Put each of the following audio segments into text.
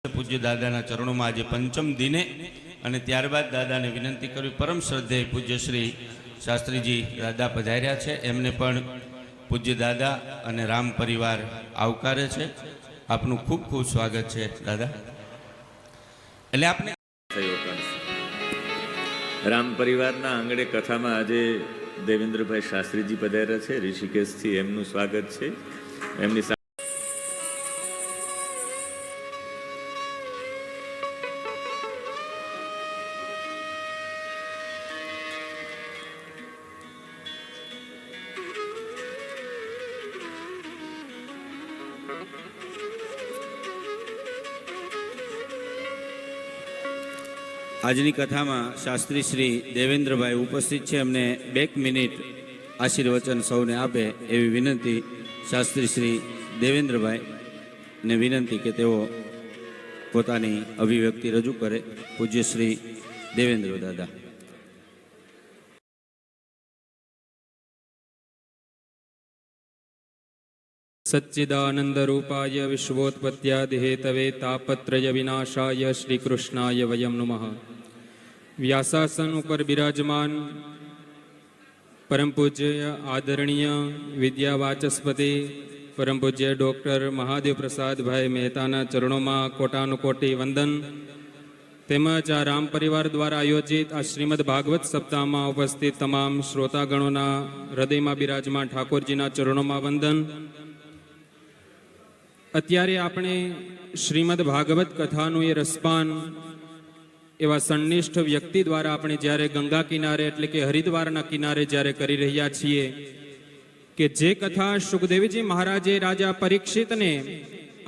પૂજ્ય દાદાના ચરણોમાં આજે પંચમ દિને અને ત્યારબાદ દાદાને વિનંતી કરવી પરમ શ્રદ્ધેય પૂજ્ય શ્રી શાસ્ત્રીજી દાદા પધાર્યા છે, એમને પણ પૂજ્ય દાદા અને રામ પરિવાર આવકારે છે. આપનું ખૂબ ખૂબ સ્વાગત છે દાદા. એટલે આપણે રામ પરિવારના આંગણે કથામાં આજે દેવેન્દ્રભાઈ શાસ્ત્રીજી પધાર્યા છે ઋષિકેશથી. એમનું સ્વાગત છે. એમની આજની કથામાં શાસ્ત્રી શ્રી દેવેન્દ્રભાઈ ઉપસ્થિત છે. એમને 2 મિનિટ આશીર્વચન સૌને આપે એવી વિનંતી. શાસ્ત્રી શ્રી દેવેન્દ્રભાઈને વિનંતી કે તેઓ પોતાની અભિવ્યક્તિ રજૂ કરે. પૂજ્ય શ્રી દેવેન્દ્ર દાદા. સચ્ચિદાનંદ રૂપાય વિશ્વોત્પત્યાદિ હેતવે તાપત્રય વિનાશાય શ્રી કૃષ્ણાય વયમ નમઃ. વ્યાસાસન ઉપર બિરાજમાન પરમ પૂજ્ય આદરણીય વિદ્યાવાચસ્પતિ પરમ પૂજ્ય ડૉક્ટર મહાદેવ પ્રસાદભાઈ મહેતાના ચરણોમાં કોટાનુકોટી વંદન. તેમજ આ રામ પરિવાર દ્વારા આયોજિત આ શ્રીમદ ભાગવત સપ્તાહમાં ઉપસ્થિત તમામ શ્રોતાગણોના હૃદયમાં બિરાજમાન ઠાકોરજીના ચરણોમાં વંદન. અત્યારે આપણે શ્રીમદ ભાગવત કથાનું એ રસપાન એવા સંનિષ્ઠ વ્યક્તિ દ્વારા આપણે જ્યારે ગંગા કિનારે એટલે કે હરિદ્વારના કિનારે જ્યારે કરી રહ્યા છીએ કે જે કથા સુખદેવજી મહારાજે રાજા પરીક્ષિતને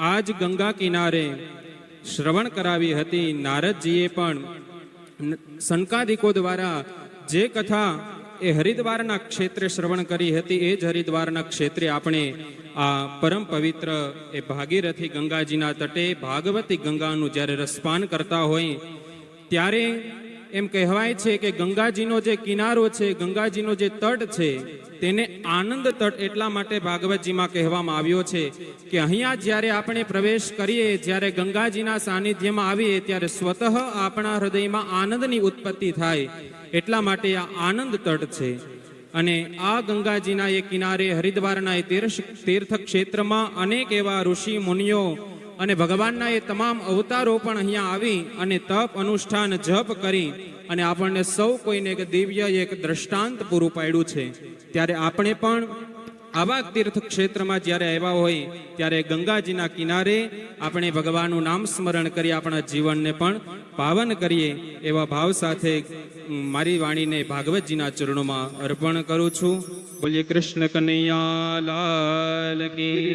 આજ ગંગા કિનારે શ્રવણ કરાવી હતી. નારદજીએ પણ સનકાદિકો દ્વારા જે કથા એ હરિદ્વારના ક્ષેત્રે શ્રવણ કરી હતી એ જ હરિદ્વારના ક્ષેત્રે આપણે આ પરમ પવિત્ર એ ભાગીરથી ગંગાજીના તટે ભાગવતી ગંગાનું જ્યારે રસપાન કરતા હોય ત્યારે એમ કહેવાય છે કે ગંગાજીનો જે કિનારો છે, ગંગાજીનો જે તટ છે તેને આનંદ તટ એટલા માટે ભાગવતજીમાં કહેવામાં આવ્યો છે કે અહીંયા જ્યારે આપણે પ્રવેશ કરીએ, જ્યારે ગંગાજીના સાનિધ્યમાં આવીએ ત્યારે સ્વતઃ આપણા હૃદયમાં આનંદની ઉત્પત્તિ થાય. એટલા માટે આ આનંદ તટ છે. અને આ ગંગાજીના એ કિનારે હરિદ્વારના એ તીર્થ ક્ષેત્રમાં અનેક એવા ઋષિ મુનિઓ અને ભગવાનના એ તમામ અવતારો પણ અહીંયા આવી અને તપ અનુષ્ઠાન જપ કરી અને આપણને સૌ કોઈને એક દિવ્ય એક દ્રષ્ટાંત પૂરું પાડ્યું છે. ત્યારે આપણે પણ આવા તીર્થ ક્ષેત્રમાં જ્યારે આવ્યા હોય ત્યારે ગંગાજીના કિનારે આપણે ભગવાનનું નામ સ્મરણ કરી આપણા જીવનને પણ પાવન કરીએ એવા ભાવ સાથે મારી વાણીને ભાગવતજીના ચરણોમાં અર્પણ કરું છું. બોલીએ કૃષ્ણ કનૈયા લાલ કી.